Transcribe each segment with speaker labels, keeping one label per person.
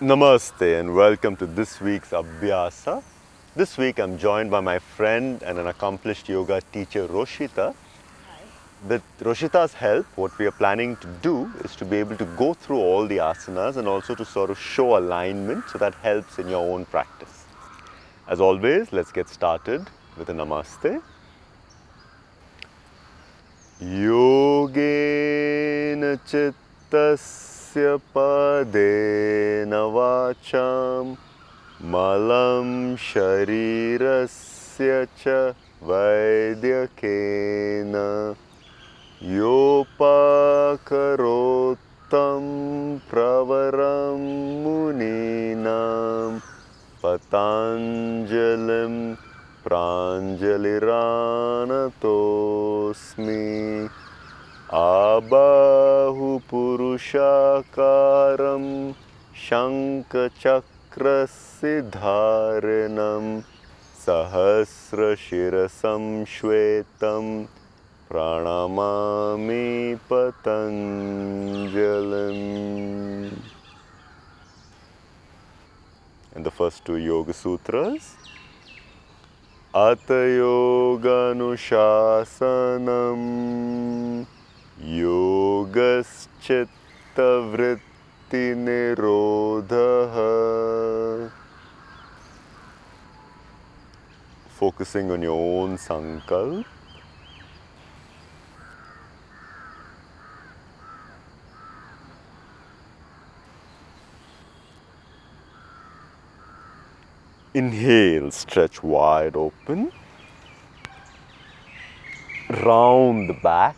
Speaker 1: Namaste and welcome to this week's Abhyasa. This week I'm joined by my friend and an accomplished yoga teacher, Roshita. With Roshita's help, what we are planning to do is to be able to go through all the asanas and also to sort of show alignment, so that helps in your own practice. As always, let's get started with a Namaste. Yogena Chittasya Padena Vacham Malam Sharirasya Cha Vaidyakena Yopakarotam Pravaram Muninam Patanjalim Pranjaliranatosmi Abahu Purushakaram Shankachakra-Siddharanam Sahasra Shirasam Shvetam Pranamami Patanjalim. And the first two Yoga Sutras. Ata Yoga Anushasanam Yogaschitta Vritti Nirodha. Focusing on your own sankalp. Inhale, stretch wide open. Round the back.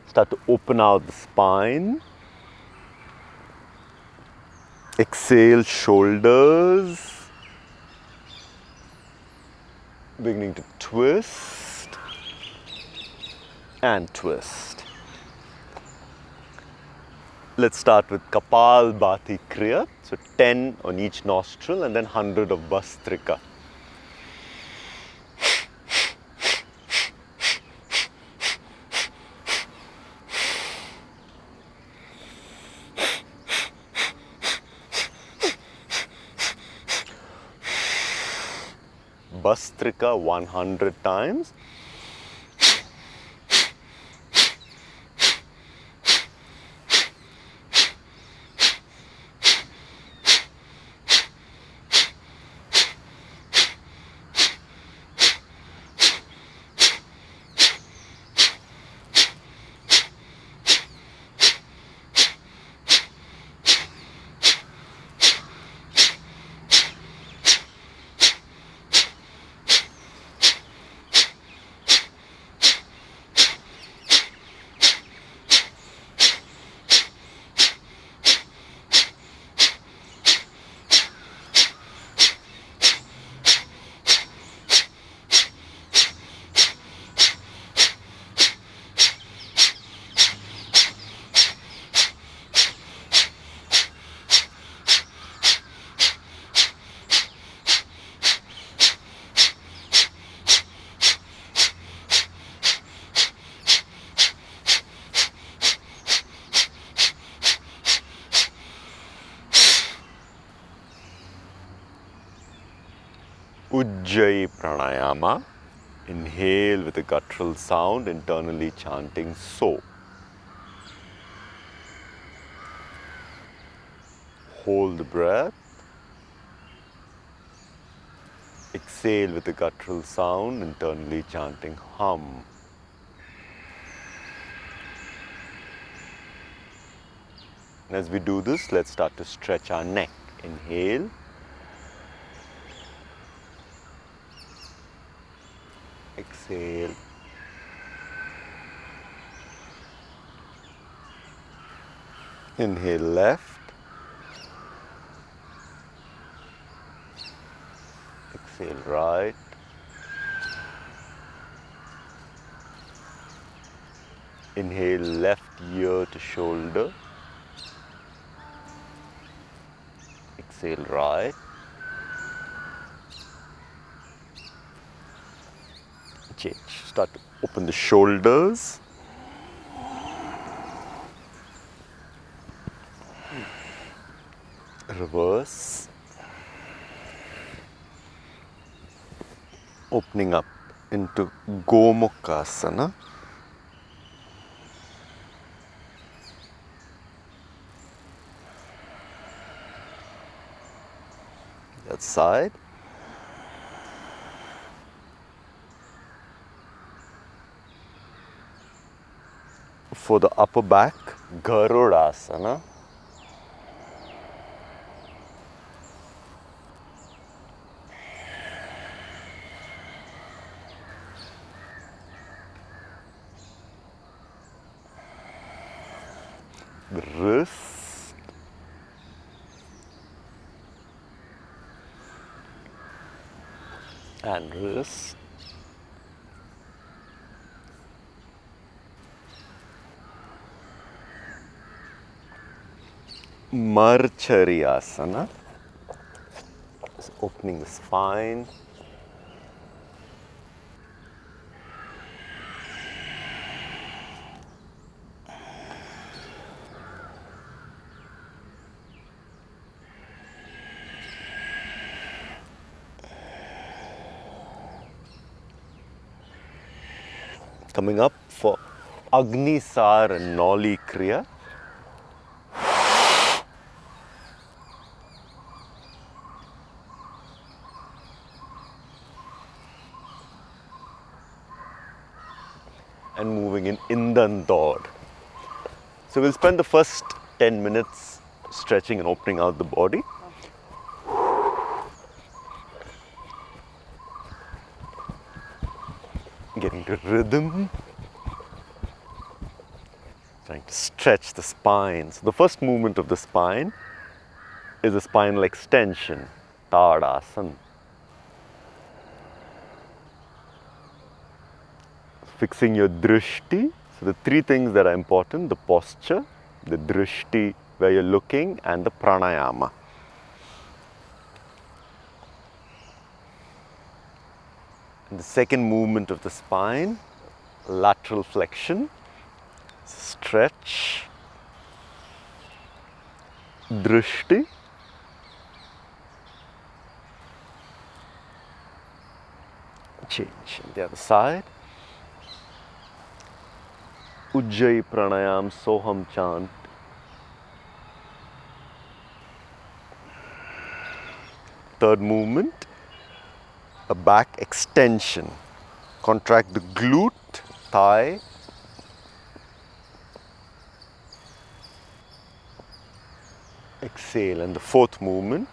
Speaker 1: Start to open out the spine. Exhale, shoulders. Beginning to twist and twist. Let's start with Kapalbhati Kriya. So 10 on each nostril and then 100 of Bhastrika. Bhastrika 100 times. Ujjayi Pranayama. Inhale with a guttural sound, internally chanting So. Hold the breath. Exhale with a guttural sound, internally chanting Hum. And as we do this, let's start to stretch our neck. Inhale. Exhale. Inhale left. Exhale right. Inhale left ear to shoulder. Exhale right. Change. Start to open the shoulders. Reverse. Opening up into Gomukhasana. That side. For the upper back, Garudasana. Wrist. And wrist. Marchariyasana. Just opening the spine. Coming up for Agnisar and Noli Kriya. And moving in Indan Dod. So we'll spend the first 10 minutes stretching and opening out the body. Getting to rhythm. Trying to stretch the spine. So the first movement of the spine is a spinal extension, Tadasana. Fixing your drishti. So the three things that are important: the posture, the drishti where you're looking, and the pranayama. And the second movement of the spine, lateral flexion, stretch, drishti, change. And the other side, Ujjayi pranayam, Soham chant. Third movement, a back extension. Contract the glute, thigh. Exhale. And the fourth movement,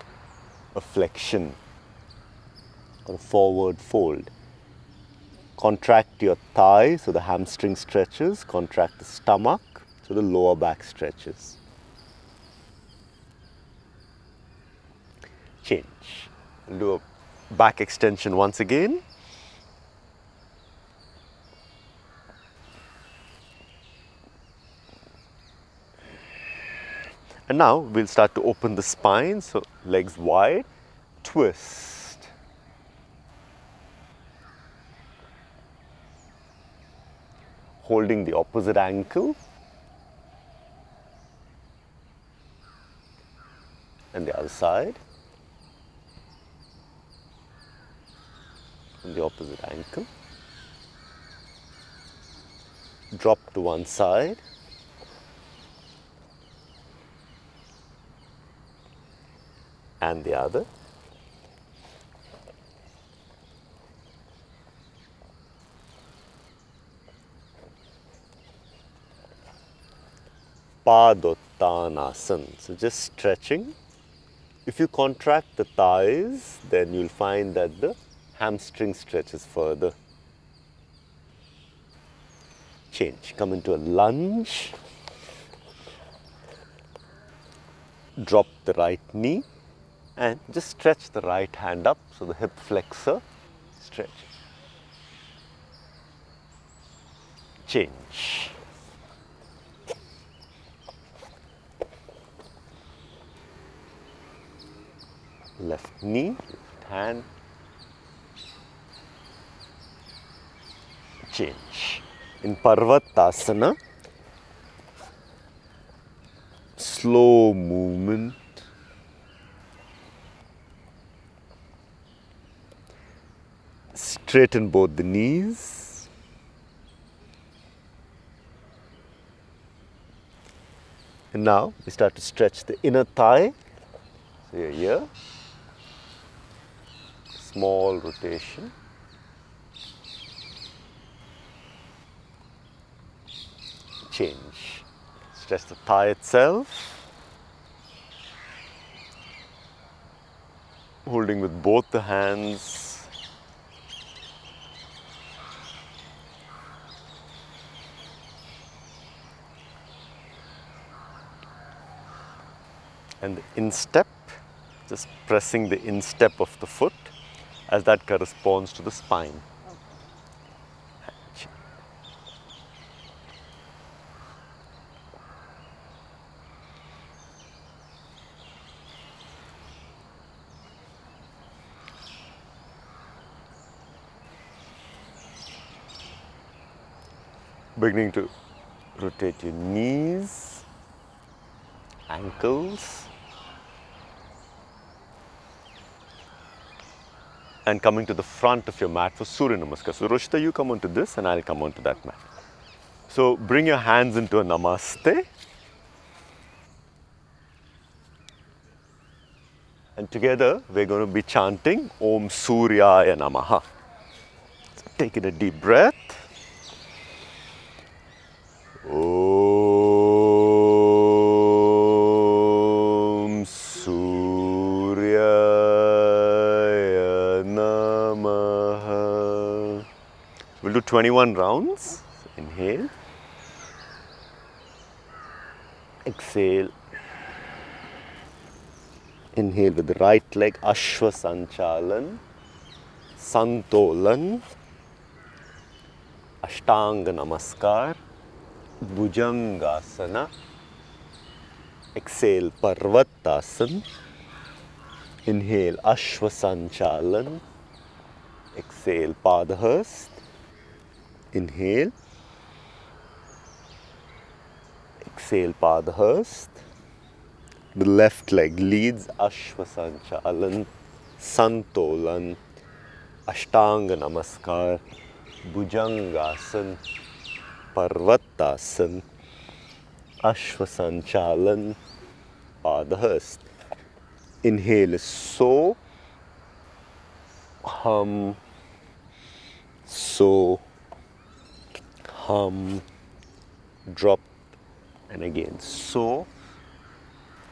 Speaker 1: a flexion or a forward fold. Contract your thigh so the hamstring stretches. Contract the stomach so the lower back stretches. Change. And do a back extension once again. And now we'll start to open the spine. So legs wide, twist. Holding the opposite ankle and the other side, and the opposite ankle. Drop to one side and the other. Padottanasana. So just stretching. If you contract the thighs, then you'll find that the hamstring stretches further. Change. Come into a lunge. Drop the right knee and just stretch the right hand up so the hip flexor stretch. Change. Left knee, left hand, change. In Parvattasana, slow movement, Straighten both the knees. And now we start to stretch the inner thigh. So you're here. Small rotation. Change. Stretch the thigh itself. Holding with both the hands. And the instep, just pressing the instep of the foot as that corresponds to the spine. Beginning to rotate your knees, ankles, and coming to the front of your mat for Surya Namaskar. So Roshita, you come onto this and I'll come onto that mat. So bring your hands into a Namaste. And together we're going to be chanting Om Suryaya Namaha. So take in a deep breath. Om Suryaya Namaha. We'll do 21 rounds. So inhale. Exhale. Inhale with the right leg, Ashwa Sanchalan, Santolan, Ashtanga Namaskar, Bhujangasana. Exhale, Parvatasana. Inhale, Ashwa Sanchalan. Exhale, Padahast. Inhale. Exhale, Padahast. The left leg leads Ashwa Sanchalan, Santolan, Ashtanga Namaskar, Bhujangasana, Parvatasana, Ashwa Sanchalan, Padahast. Inhale is so, hum, so, hum, drop, and again so,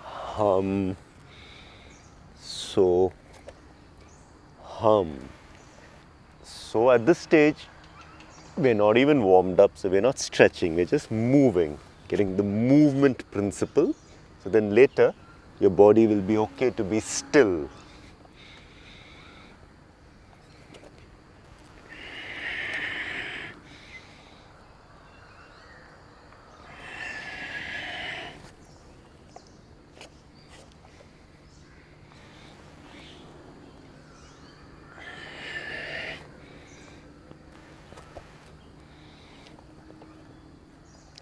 Speaker 1: hum, so, hum. So at this stage, we're not even warmed up, so we're not stretching, we're just moving, getting the movement principle. So then later, your body will be okay to be still.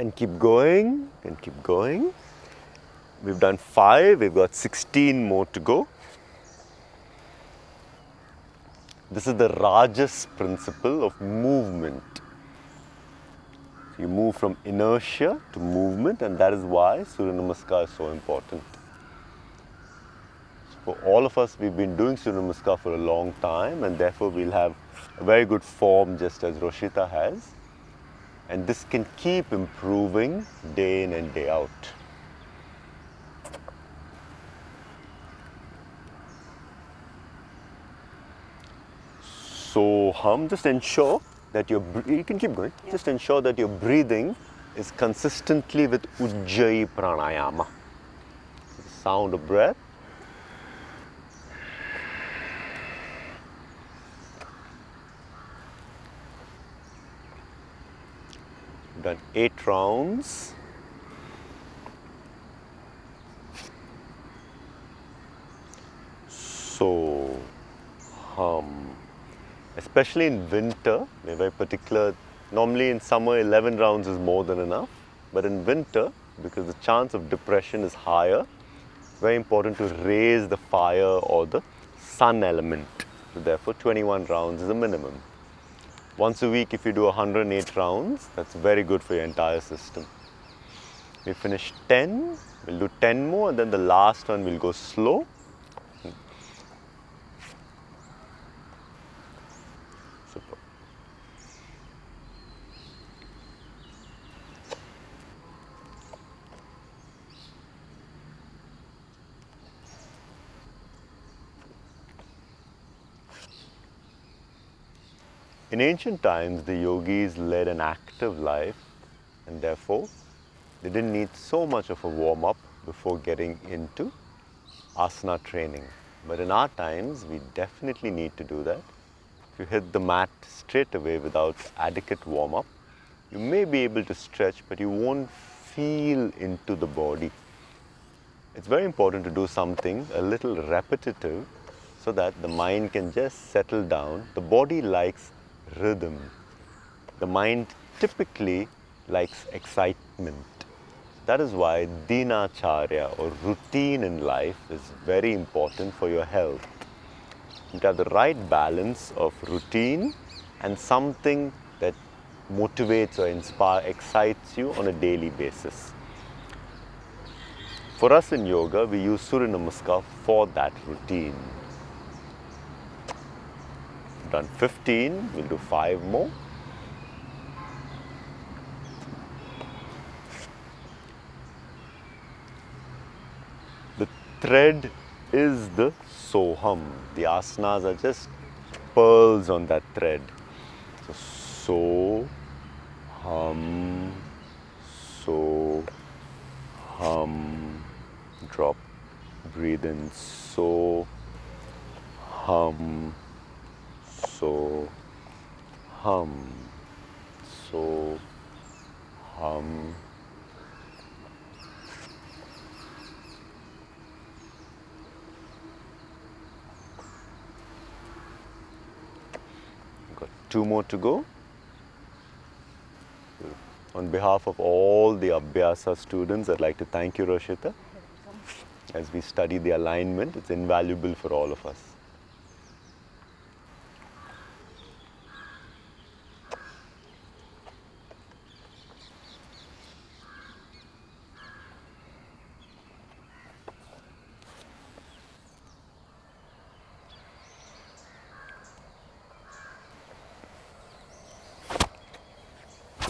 Speaker 1: And keep going, and keep going. We've done 5, we've got 16 more to go. This is the Rajas principle of movement. You move from inertia to movement, and that is why Surya Namaskar is so important. So for all of us, we've been doing Surya Namaskar for a long time, and therefore we'll have a very good form just as Roshita has. And this can keep improving day in and day out. So just ensure that you can keep going. Yeah. Just ensure that your breathing is consistently with Ujjayi Pranayama. The sound of breath. Done 8 rounds. So, especially in winter, we're very particular. Normally in summer, 11 rounds is more than enough. But in winter, because the chance of depression is higher, it's very important to raise the fire or the sun element. So therefore, 21 rounds is a minimum. Once a week, if you do 108 rounds, that's very good for your entire system. We finish 10, we'll do 10 more, and then the last one we'll go slow. Super. In ancient times, the yogis led an active life, and therefore they didn't need so much of a warm-up before getting into asana training. But in our times, we definitely need to do that. If you hit the mat straight away without adequate warm-up, you may be able to stretch, but you won't feel into the body. It's very important to do something a little repetitive so that the mind can just settle down. The body likes rhythm. The mind typically likes excitement. That is why dinacharya or routine in life is very important for your health. You have the right balance of routine and something that motivates or excites you on a daily basis. For us in yoga, we use Surya Namaskar for that routine. We've done 15, we'll do 5 more. The thread is the soham. The asanas are just pearls on that thread. So, so, hum, drop, breathe in, so, hum, so, hum, so, hum. Got 2 more to go. On behalf of all the Abhyasa students, I'd like to thank you, Roshita. As we study the alignment, it's invaluable for all of us.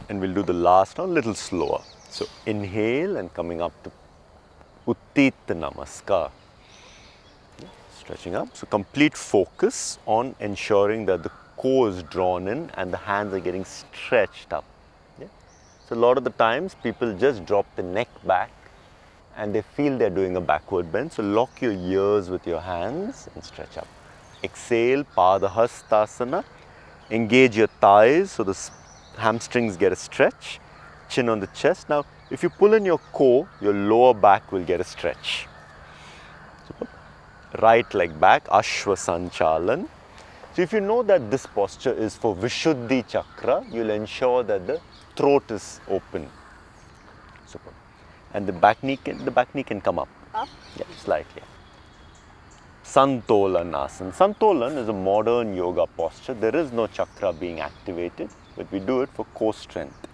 Speaker 1: And we'll do the last one a little slower. So inhale and coming up to Uttita Namaskar. Stretching up. So complete focus on ensuring that the core is drawn in and the hands are getting stretched up. Yeah? So a lot of the times people just drop the neck back and they feel they're doing a backward bend. So lock your ears with your hands and stretch up. Exhale, Padahastasana. Engage your thighs so the hamstrings get a stretch, chin on the chest. Now, if you pull in your core, your lower back will get a stretch. Super. Right leg back, Ashwa Sanchalan. So if you know that this posture is for Vishuddhi Chakra, you'll ensure that the throat is open. Super. And the back knee can come up. Up? Yeah, slightly. Santolanasana. Santolan is a modern yoga posture. There is no chakra being activated, but we do it for core strength.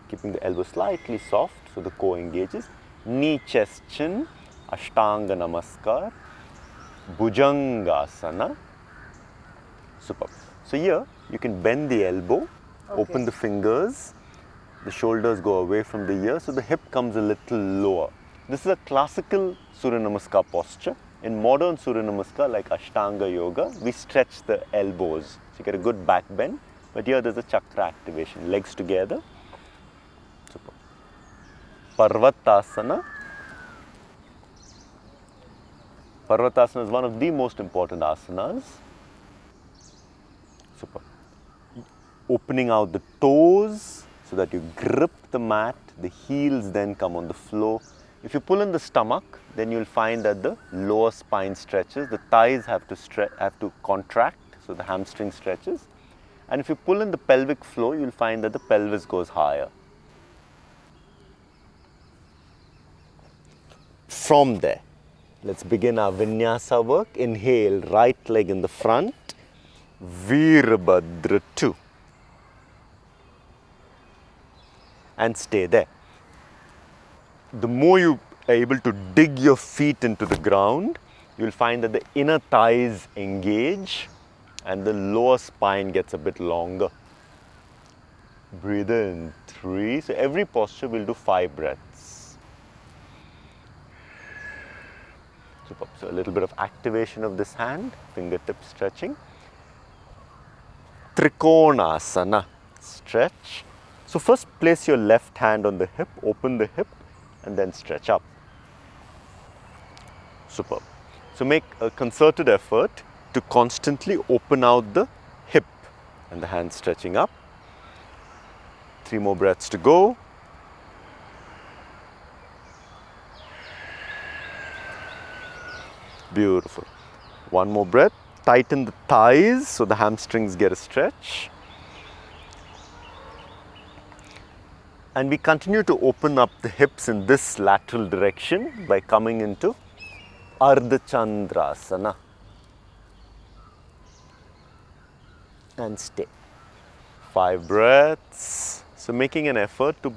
Speaker 1: Keeping the elbow slightly soft so the core engages. Knee, chest, chin, Ashtanga Namaskar, Bhujangasana. Superb. So here you can bend the elbow, open the fingers, the shoulders go away from the ear, so the hip comes a little lower. This is a classical Surya Namaskar posture. In modern Surya Namaskar, like Ashtanga Yoga, we stretch the elbows. So you get a good back bend. But here there's a chakra activation. Legs together. Super. Parvatasana. Parvatasana is one of the most important asanas. Super. Opening out the toes so that you grip the mat. The heels then come on the floor. If you pull in the stomach, then you'll find that the lower spine stretches. The thighs have to contract, so the hamstring stretches. And if you pull in the pelvic floor, you'll find that the pelvis goes higher. From there, let's begin our vinyasa work. Inhale, right leg in the front, Virabhadra 2. and stay there. The more you are able to dig your feet into the ground, you will find that the inner thighs engage and the lower spine gets a bit longer. Breathe in, 3. So every posture will do 5 breaths. Super. So a little bit of activation of this hand, fingertip stretching. Trikonasana, stretch. So first place your left hand on the hip, open the hip and then stretch up. Superb. So make a concerted effort to constantly open out the hip and the hand stretching up. 3 more breaths to go. Beautiful. 1 more breath. Tighten the thighs so the hamstrings get a stretch. And we continue to open up the hips in this lateral direction by coming into Ardha Chandrasana. And stay. 5 breaths. So making an effort to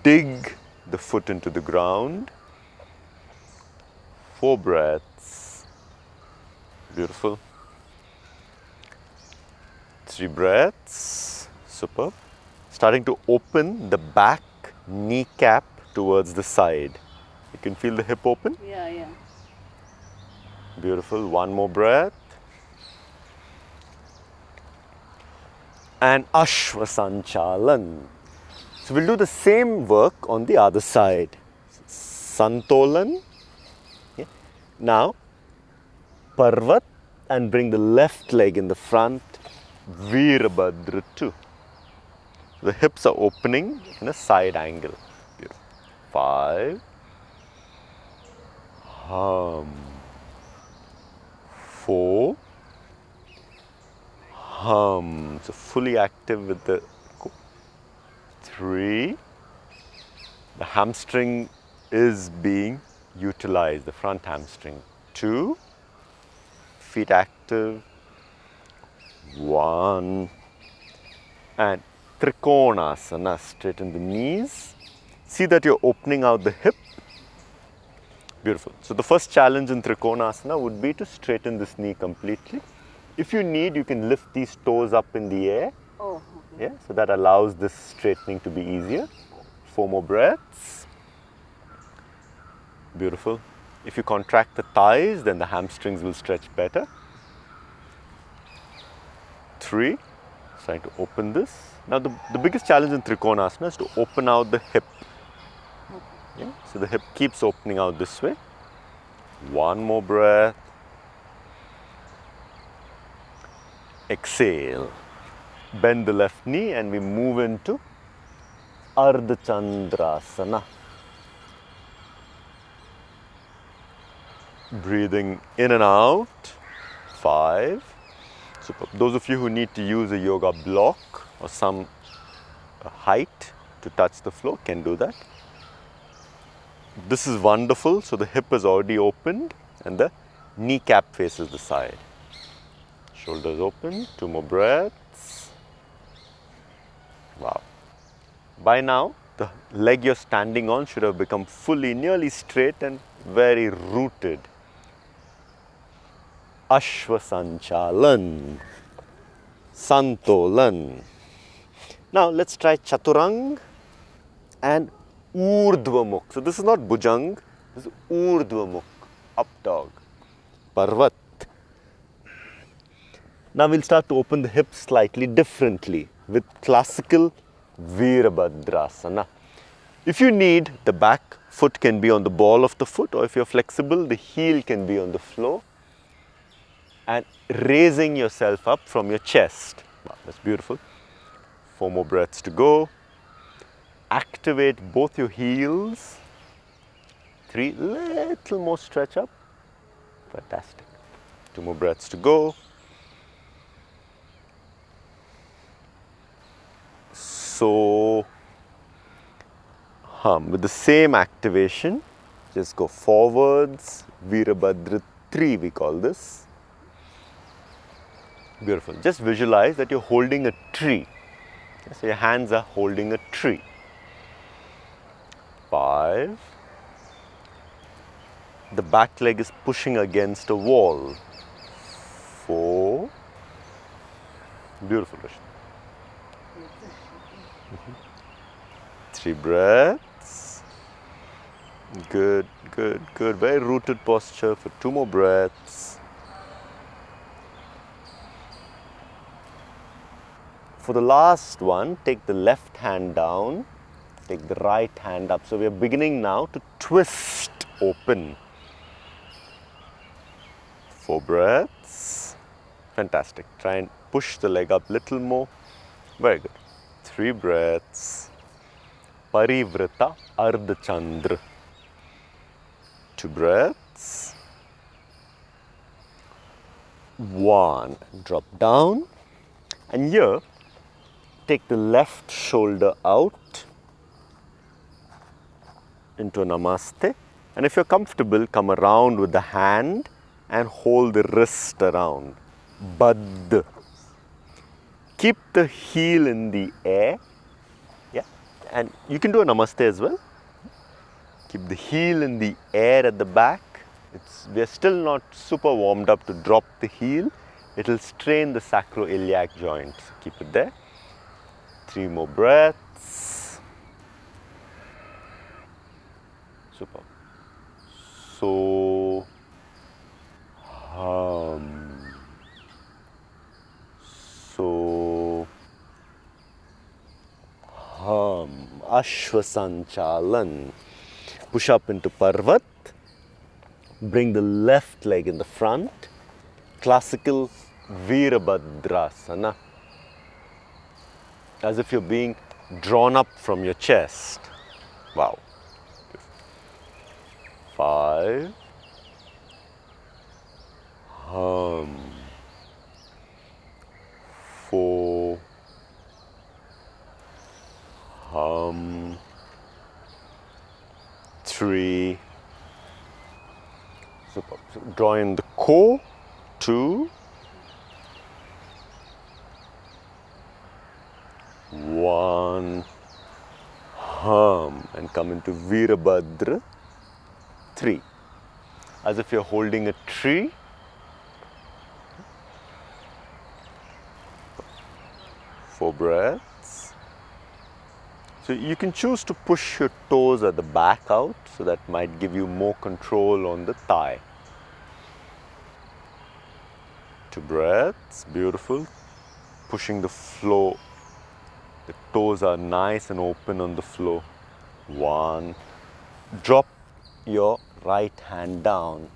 Speaker 1: dig the foot into the ground. 4 breaths. Beautiful. 3 breaths. Superb. Starting to open the back kneecap towards the side. You can feel the hip open?
Speaker 2: Yeah.
Speaker 1: Beautiful. 1 more breath. And Ashvasanchalan. So we'll do the same work on the other side. Santolan. Yeah. Now, Parvat, and bring the left leg in the front. Virabhadra 2. The hips are opening in a side angle. Beautiful. 5. Hum. 4. Hum. So fully active with the 3. The hamstring is being utilized, the front hamstring. 2. Feet active. 1. And Trikonasana, straighten the knees. See that you're opening out the hip. Beautiful. So the first challenge in Trikonasana would be to straighten this knee completely. If you need, you can lift these toes up in the air.
Speaker 2: Oh, okay.
Speaker 1: Yeah, so that allows this straightening to be easier. 4 more breaths. Beautiful. If you contract the thighs, then the hamstrings will stretch better. 3. Trying to open this. Now the biggest challenge in Trikonasana is to open out the hip. Yeah? So the hip keeps opening out this way. 1 more breath. Exhale. Bend the left knee and we move into Ardha Chandrasana. Breathing in and out. 5. Super. Those of you who need to use a yoga block or some height to touch the floor can do that. This is wonderful. So the hip is already opened and the kneecap faces the side. Shoulders open. 2 more breaths. Wow. By now, the leg you're standing on should have become fully, nearly straight and very rooted. Ashvasanchalan, Santolan. Now let's try Chaturang and Urdhvamukh. So this is not Bhujang, this is Urdhvamukh, up dog. Parvat. Now we'll start to open the hips slightly differently with classical Virabhadrasana. If you need, the back foot can be on the ball of the foot, or if you're flexible, the heel can be on the floor. And raising yourself up from your chest. Wow, that's beautiful. 4 more breaths to go. Activate both your heels. 3, little more stretch up. Fantastic. 2 more breaths to go. So, with the same activation, just go forwards. Virabhadra 3 we call this. Beautiful. Just visualize that you're holding a tree. So your hands are holding a tree. 5. The back leg is pushing against a wall. 4. Beautiful, Rashmi. 3 breaths. Good, good, good. Very rooted posture for 2 more breaths. For the last one, take the left hand down, take the right hand up. So we are beginning now to twist open. 4 breaths. Fantastic. Try and push the leg up a little more. Very good. 3 breaths. Parivrita Ardha Chandra. 2 breaths. 1. Drop down. And here, take the left shoulder out into a Namaste. And if you're comfortable, come around with the hand and hold the wrist around. Baddha. Keep the heel in the air. Yeah. And you can do a Namaste as well. Keep the heel in the air at the back. We're still not super warmed up to drop the heel. It will strain the sacroiliac joint. So keep it there. 3 more breaths. Super. So, Ashwasanchalan. Push up into Parvat. Bring the left leg in the front. Classical Virabhadrasana. As if you're being drawn up from your chest. Wow. 5. 4. 3. Super. So draw in the core. 2. 1. And come into Virabhadra. 3. As if you're holding a tree. 4 breaths. So you can choose to push your toes at the back out, so that might give you more control on the thigh. 2 breaths, beautiful. Pushing the floor. The toes are nice and open on the floor. 1. Drop your right hand down.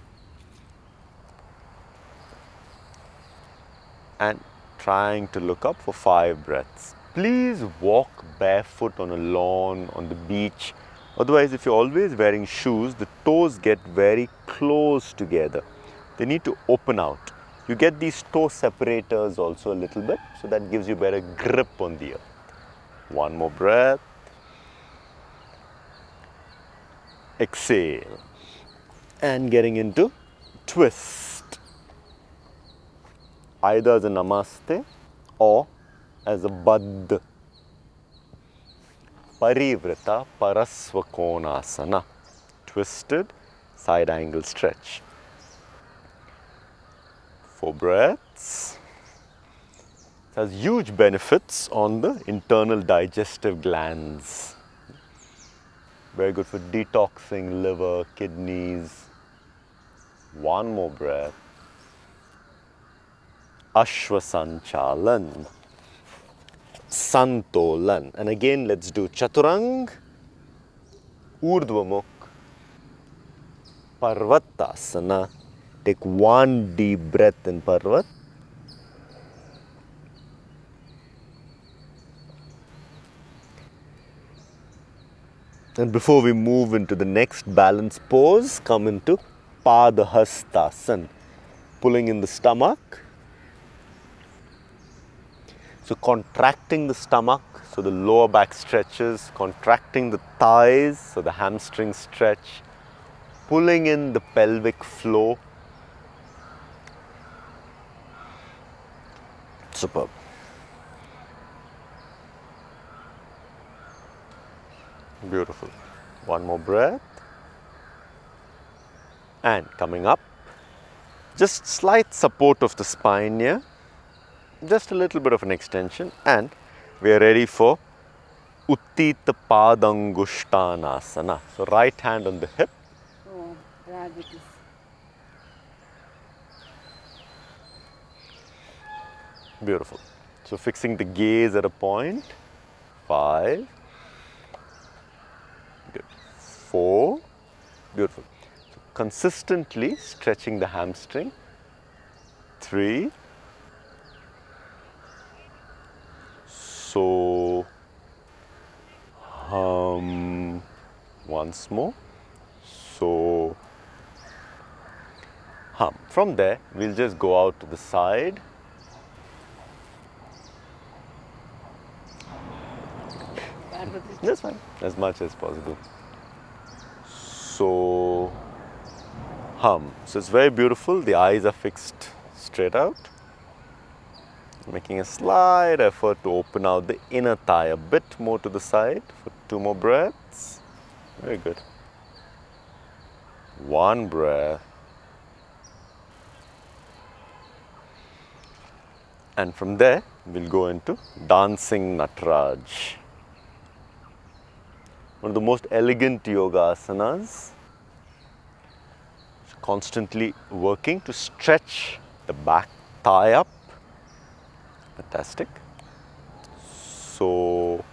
Speaker 1: And trying to look up for 5 breaths. Please walk barefoot on a lawn, on the beach. Otherwise, if you're always wearing shoes, the toes get very close together. They need to open out. You get these toe separators also a little bit, so that gives you better grip on the earth. 1 more breath. Exhale. And getting into twist. Either as a Namaste or as a Baddha. Parivrita Parasvakonasana. Twisted side angle stretch. 4 breaths. It has huge benefits on the internal digestive glands. Very good for detoxing liver, kidneys. 1 more breath. Ashwasanchalan. Santolan. And again, let's do Chaturang, Urdhvamukh, Parvatasana. Take 1 deep breath in Parvat. And before we move into the next balance pose, come into Padahastasana. Pulling in the stomach. So contracting the stomach, so the lower back stretches, contracting the thighs, so the hamstrings stretch, pulling in the pelvic floor. Superb. Beautiful. One more breath. And coming up. Just slight support of the spine here. Just a little bit of an extension. And we are ready for Uttita Padangushtanasana. So right hand on the hip.
Speaker 2: Oh, diabetes.
Speaker 1: Beautiful. So fixing the gaze at a point. 5. Good. 4. Beautiful. So consistently stretching the hamstring. 3. So hum. Once more. So hum. From there, we'll just go out to the side. That's fine, as much as possible. So hum. So it's very beautiful. The eyes are fixed straight out. Making a slight effort to open out the inner thigh a bit more to the side for 2 more breaths. Very good. 1 breath. And from there, we'll go into dancing Nataraj. One of the most elegant yoga asanas. Constantly working to stretch the back thigh up. Fantastic. So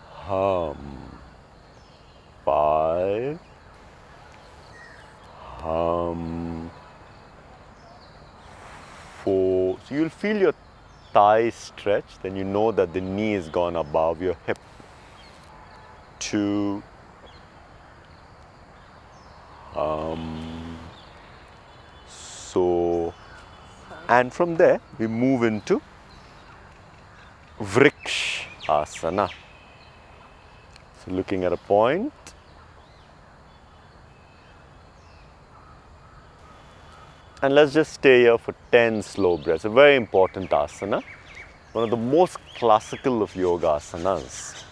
Speaker 1: hum. 5. Hum. 4. So you'll feel your thigh stretch, then you know that the knee is gone above your hip. 2. So, and from there we move into Vriksh Asana. So looking at a point. And let's just stay here for 10 slow breaths. A very important asana. One of the most classical of yoga asanas.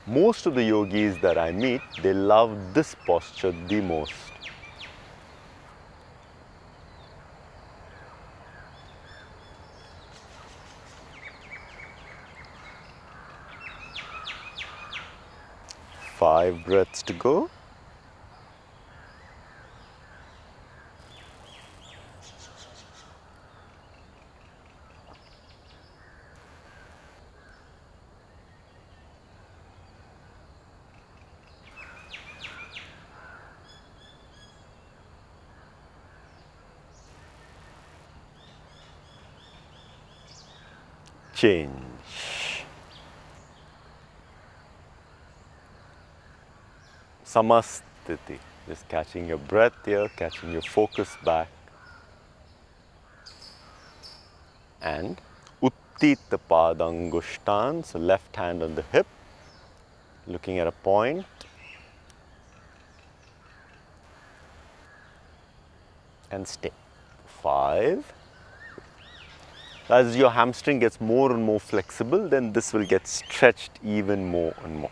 Speaker 1: Most of the yogis that I meet, they love this posture the most. Five breaths to go. Change. Samastiti. Just catching your breath here, catching your focus back. And Uttita Padangushtan, so left hand on the hip, looking at a point. And stay. 5. As your hamstring gets more and more flexible, then this will get stretched even more and more.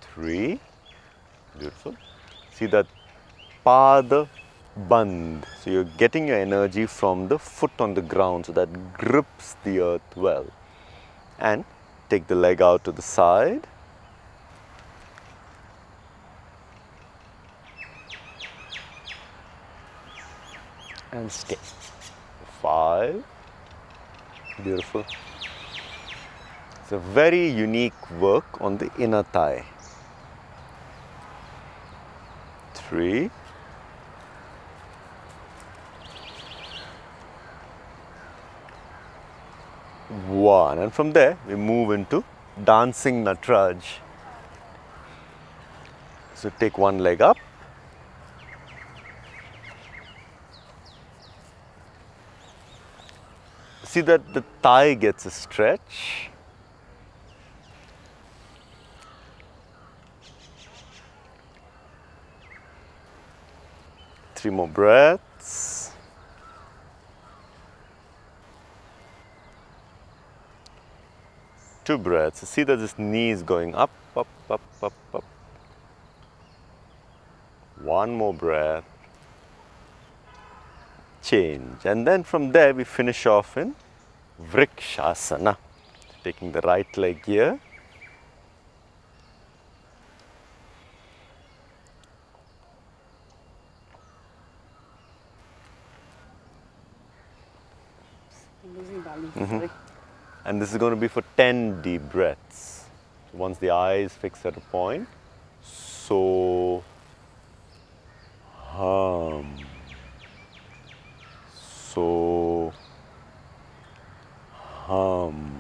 Speaker 1: 3. Beautiful. See that pada band. So you're getting your energy from the foot on the ground, so that grips the earth well. And take the leg out to the side. And stay. 5. Beautiful. It's a very unique work on the inner thigh. 3. 1. And from there, we move into dancing Nataraj. So take one leg up. See that the thigh gets a stretch. Three more breaths. 2 breaths. See that this knee is going up, up, up, up, up. 1 more breath. Change. And then from there we finish off in Vrikshasana. Taking the right leg here.
Speaker 2: I'm losing balance. Sorry.
Speaker 1: And this is going to be for 10 deep breaths. Once the eyes fix at a point, so hum, so hum.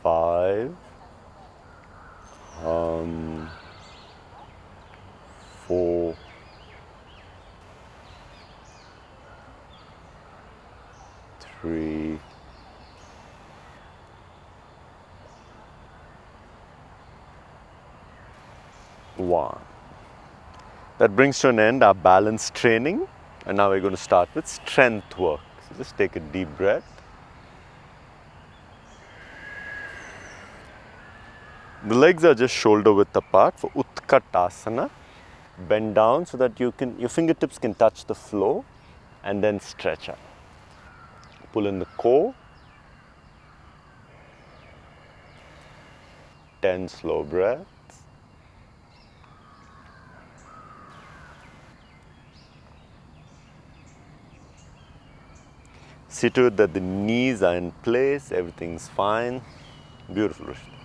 Speaker 1: Five, 4, 3, 1. That brings to an end our balance training, and now we're going to start with strength work. So just take a deep breath. The legs are just shoulder width apart for Utkatasana. Bend down so that your fingertips can touch the floor, and then stretch up. Pull in the core. 10 slow breaths. See to it that the knees are in place, everything's fine. Beautiful, Rishita.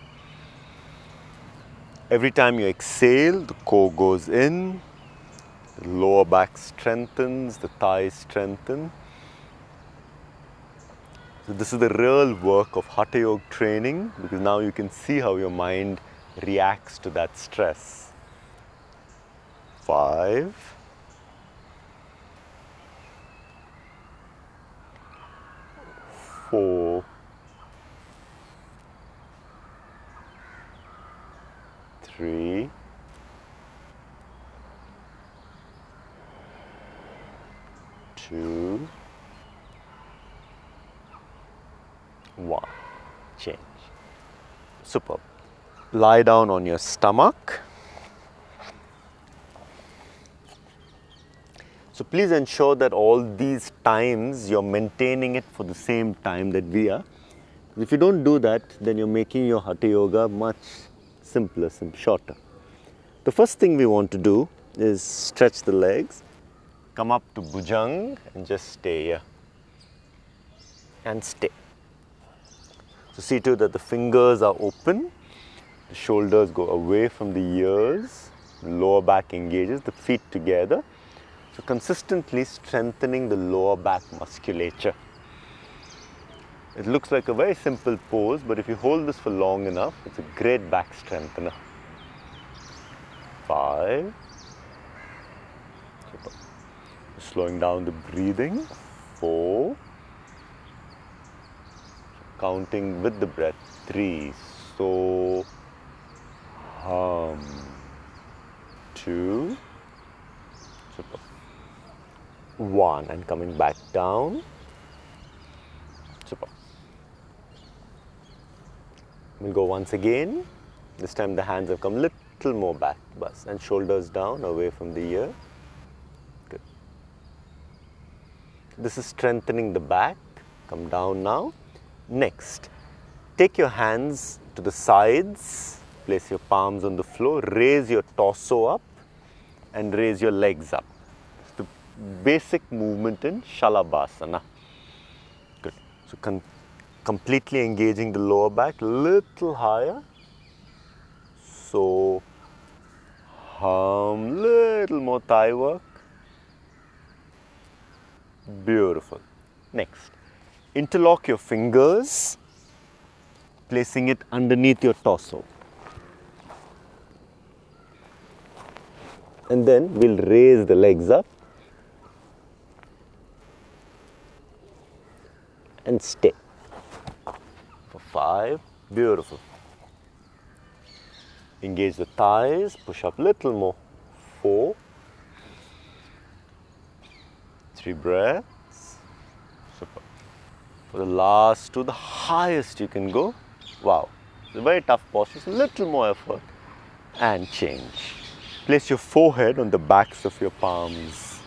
Speaker 1: Every time you exhale, the core goes in, the lower back strengthens, the thighs strengthen. So this is the real work of Hatha Yoga training, because now you can see how your mind reacts to that stress. 5, 4, 3, 2, 1. Change. Superb. Lie down on your stomach. So please ensure that all these times you're maintaining it for the same time that we are. If you don't do that, then you're making your Hatha Yoga much simpler, shorter. The first thing we want to do is stretch the legs. Come up to Bhujang and just stay here. And stay. So see to it that the fingers are open, the shoulders go away from the ears, the lower back engages, the feet together. So consistently strengthening the lower back musculature. It looks like a very simple pose, but if you hold this for long enough, it's a great back strengthener. 5. Super. Slowing down the breathing. 4. Counting with the breath. 3. So, hum. 2. Super. 1. And coming back down. Super. We'll go once again. This time the hands have come a little more back, bus, and shoulders down, away from the ear. Good. This is strengthening the back. Come down now. Next, take your hands to the sides, place your palms on the floor, raise your torso up and raise your legs up. It's the basic movement in Shalabhasana. Good. So completely engaging the lower back, little higher. So, hum, little more thigh work. Beautiful. Next, interlock your fingers, placing it underneath your torso. And then we'll raise the legs up and stay for 5. Beautiful. Engage the thighs, push up a little more. 4. 3 breaths. Super. For the last 2, the highest you can go. Wow. It's a very tough posture, so a little more effort. And change. Place your forehead on the backs of your palms.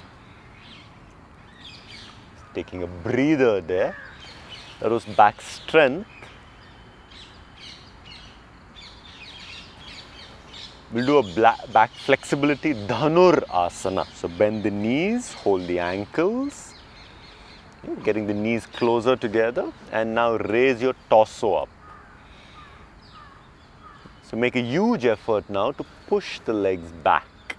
Speaker 1: Taking a breather there. That was back strength. We'll do a back flexibility Dhanur Asana. So bend the knees, hold the ankles. Getting the knees closer together. And now raise your torso up. So make a huge effort now to push the legs back.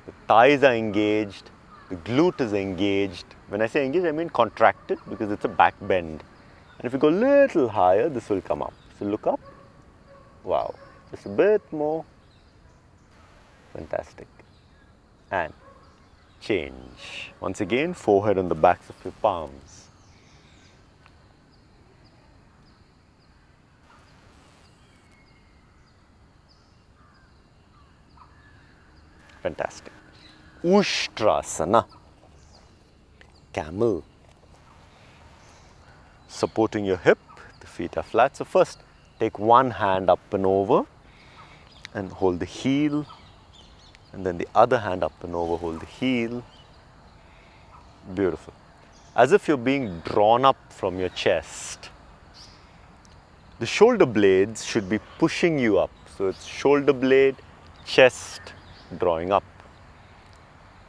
Speaker 1: The thighs are engaged, the glute is engaged. When I say engaged, I mean contracted because it's a back bend. And if you go a little higher, this will come up. So look up. Wow. Just a bit more. Fantastic. And change. Once again, forehead on the backs of your palms. Fantastic. Ushtrasana. Camel. Supporting your hip, the feet are flat. So first, take one hand up and over and hold the heel. And then the other hand up and over, hold the heel. Beautiful. As if you're being drawn up from your chest. The shoulder blades should be pushing you up. So it's shoulder blade, chest, drawing up.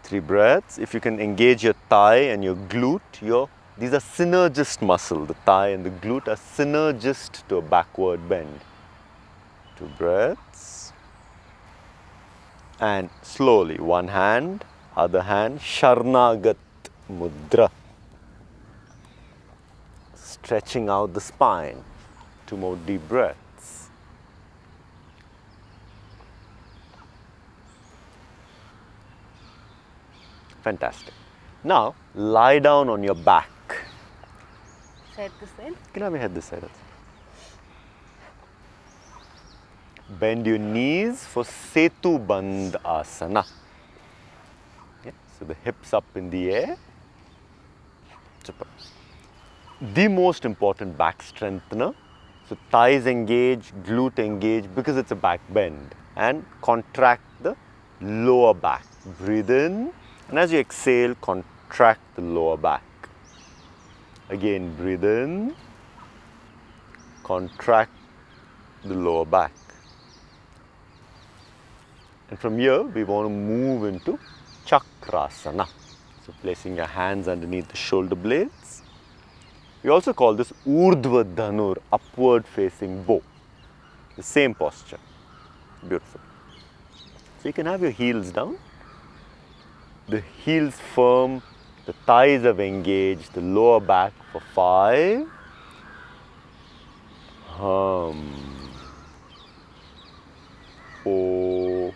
Speaker 1: 3 breaths. If you can engage your thigh and your glute, these are synergist muscle. The thigh and the glute are synergist to a backward bend. 2 breaths. And slowly, one hand, other hand, Sharnagat Mudra. Stretching out the spine. 2 more deep breaths. Fantastic. Now, lie down on your back.
Speaker 2: Side to side.
Speaker 1: Can I have your head this side? Bend your knees for Setu Bandh Asana. Okay. So the hips up in the air. Super. The most important back strengthener. So thighs engage, glute engage because it's a back bend. And contract the lower back. Breathe in. And as you exhale, contract the lower back. Again, breathe in, contract the lower back. And from here, we want to move into Chakrasana. So placing your hands underneath the shoulder blades. We also call this Urdhva Dhanur, upward facing bow. The same posture. Beautiful. So you can have your heels down. The heels firm, the thighs have engaged, the lower back for 5. Hum. 4.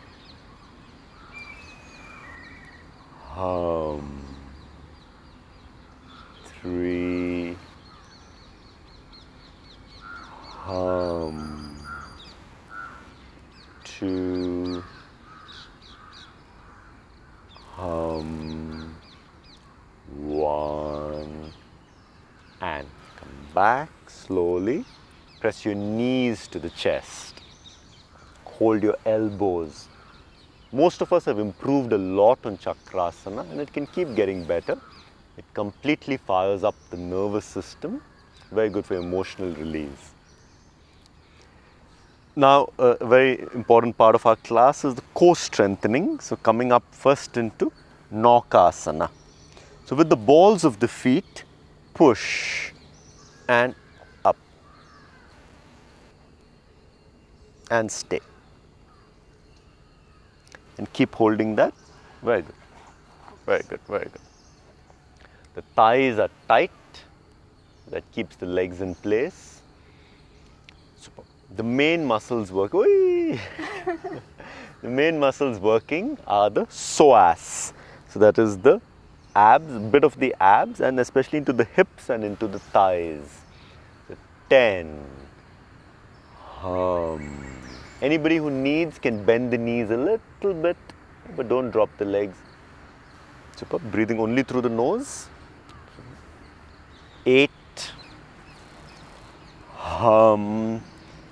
Speaker 1: Hum. 3. Hum. 2. Hum. 1. And come back slowly. Press your knees to the chest. Hold your elbows. Most of us have improved a lot on Chakrasana and it can keep getting better. It completely fires up the nervous system. Very good for emotional release. Now, a very important part of our class is the core strengthening. So, coming up first into Naukasana. So, with the balls of the feet, push and up and stay. And keep holding that. Very good. Very good, very good. The thighs are tight. That keeps the legs in place. Super. The main muscles work. The main muscles working are the psoas. So that is the abs, bit of the abs, and especially into the hips and into the thighs. So 10. Anybody who needs can bend the knees a little bit, but don't drop the legs. Super. Breathing only through the nose. 8.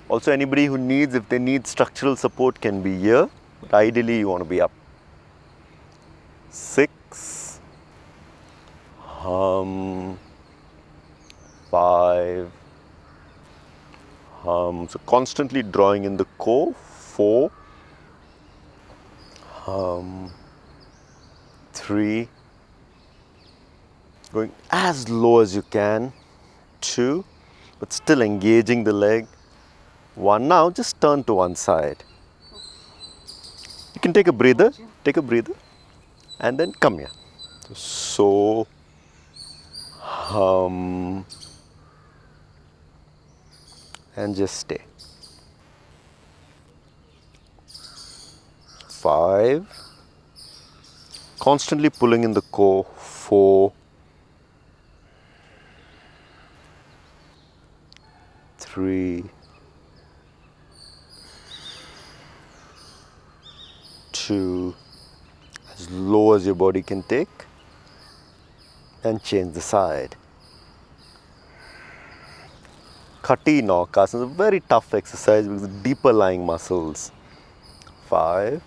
Speaker 1: Also, anybody who needs, if they need structural support, can be here. But ideally, you want to be up. 6. 5. So constantly drawing in the core. 4. 3. Going as low as you can. 2. But still engaging the leg. 1. Now just turn to one side. You can take a breather. Take a breather. And then come here. So, and just stay. 5. Constantly pulling in the core. 4. 3. 2. As low as your body can take. And change the side. Khati Naukasana is a very tough exercise because of deeper lying muscles. 5.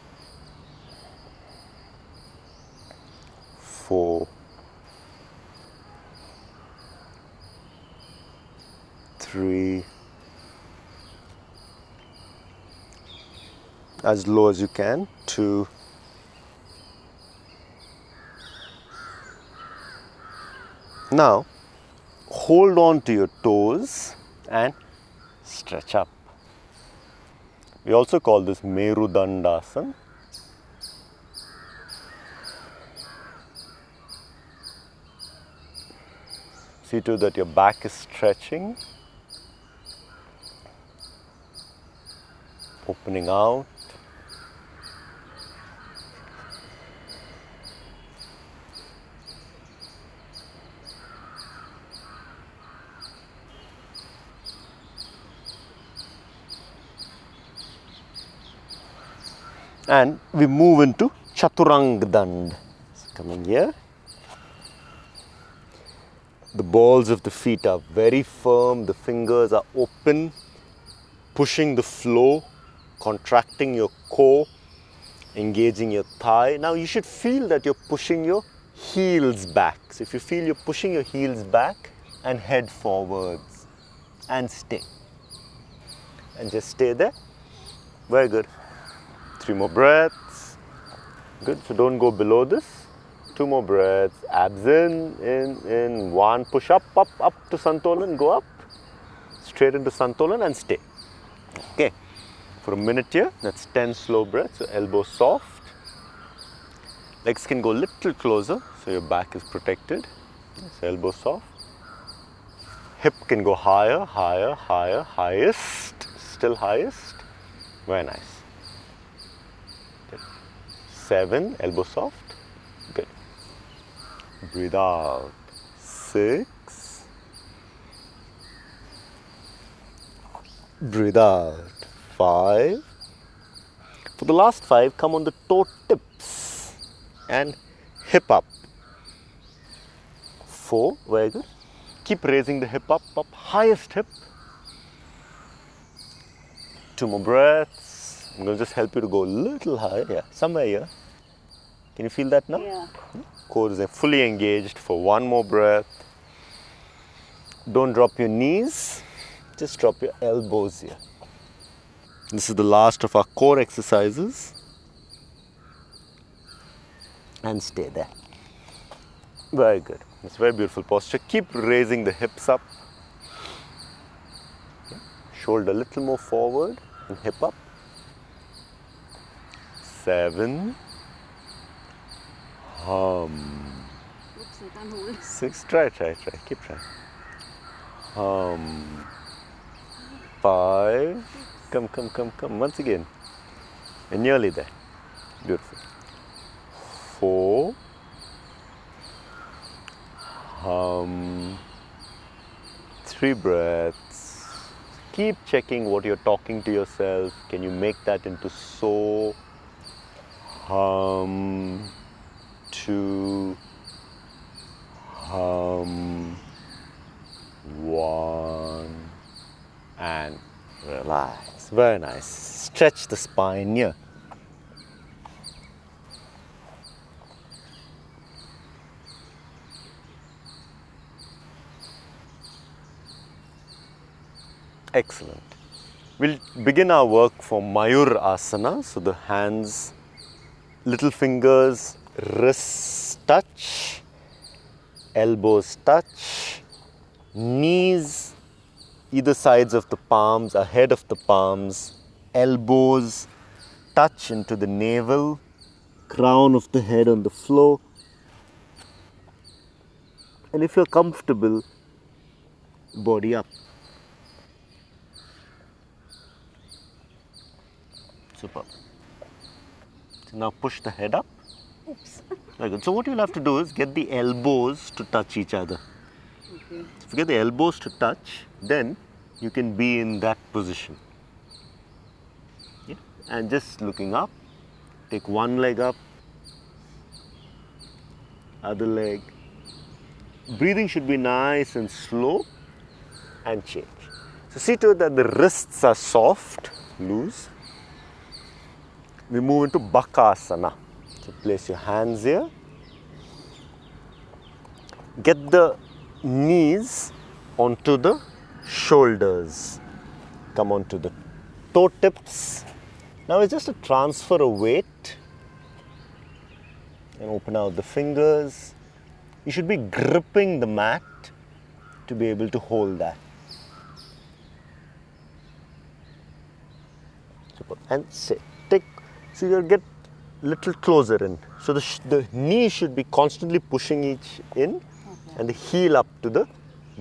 Speaker 1: 4. 3. As low as you can. 2. Now, hold on to your toes and stretch up. We also call this Merudandasana. See to that your back is stretching, opening out. And we move into Chaturang Dand. So coming here. The balls of the feet are very firm, the fingers are open, pushing the flow, contracting your core, engaging your thigh. Now you should feel that you're pushing your heels back. So if you feel you're pushing your heels back and head forwards and stay. And just stay there. Very good. 3 more breaths. Good. So don't go below this. 2 more breaths. Abs in. 1. Push up to Santolan. Go up. Straight into Santolan and stay. Okay. For a minute here. That's 10 slow breaths. So elbow soft. Legs can go a little closer. So your back is protected. So elbow soft. Hip can go higher, highest. Still highest. Very nice. 7, elbow soft. Good. Breathe out. 6. Breathe out. 5. For the last 5, come on the toe tips and hip up. 4, very good. Keep raising the hip up, highest hip. 2 more breaths. I'm going to just help you to go a little higher. Yeah, somewhere here. Can you feel that now?
Speaker 2: Yeah.
Speaker 1: Core is fully engaged for 1 more breath. Don't drop your knees. Just drop your elbows here. This is the last of our core exercises. And stay there. Very good. It's a very beautiful posture. Keep raising the hips up. Shoulder a little more forward and hip up. 7.
Speaker 2: Oops, I can't hold.
Speaker 1: 6. Try. Keep trying. 5. Come. Once again. And nearly there. Beautiful. 4. Hum. 3 breaths. Keep checking what you're talking to yourself. Can you make that into so? Hum. 2. Hum. 1. And relax. Very nice. Stretch the spine here. Excellent. We'll begin our work for Mayur Asana. So the hands, little fingers, wrists touch, elbows touch, knees either sides of the palms, ahead of the palms, elbows touch into the navel, crown of the head on the floor. And if you're comfortable, body up. Super. So now push the head up.
Speaker 2: Oops.
Speaker 1: Very good. So what you'll have to do is get the elbows to touch each other.
Speaker 2: Okay.
Speaker 1: If you get the elbows to touch, then you can be in that position. Yeah? And just looking up, take one leg up, other leg. Breathing should be nice and slow and change. So see to it that the wrists are soft, loose. We move into Bakasana. So place your hands here. Get the knees onto the shoulders. Come onto the toe tips. Now it's just to transfer a weight and open out the fingers. You should be gripping the mat to be able to hold that. Super. And sit. So you'll get little closer in. So the knee should be constantly pushing each in,
Speaker 2: Okay.
Speaker 1: and the heel up to the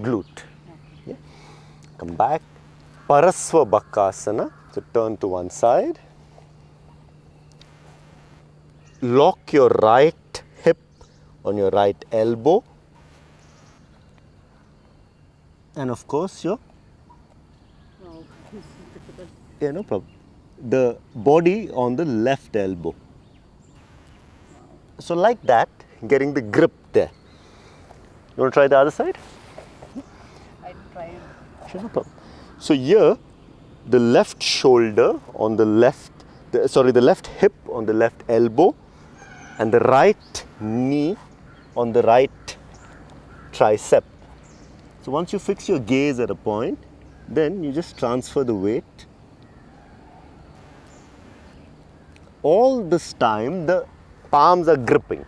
Speaker 1: glute. Yeah. Come back. Parasva Bakasana. So turn to one side. Lock your right hip on your right elbow. And of course your,
Speaker 2: Wow. This is difficult.
Speaker 1: yeah, no problem, the body on the left elbow. So like that, getting the grip there. You want to try the other side?
Speaker 2: I tried.
Speaker 1: Sure, no problem. So here, the left shoulder on the left, the left hip on the left elbow, and the right knee on the right tricep. So once you fix your gaze at a point, then you just transfer the weight. All this time, the palms are gripping.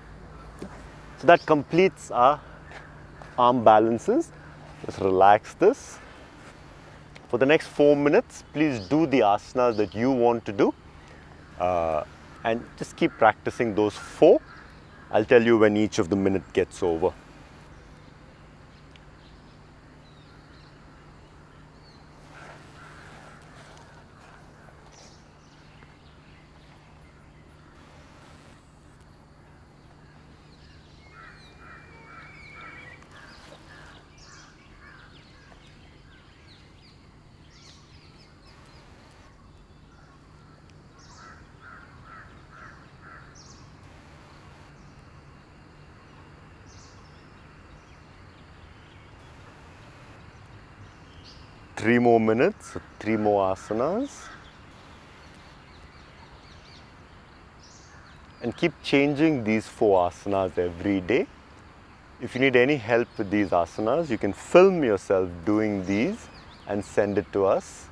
Speaker 1: So that completes our arm balances. Just relax this. For the next 4 minutes, please do the asanas that you want to do. And just keep practicing those 4. I'll tell you when each of the minute gets over. Three more minutes, 3 more asanas. And keep changing these 4 asanas every day. If you need any help with these asanas, you can film yourself doing these and send it to us.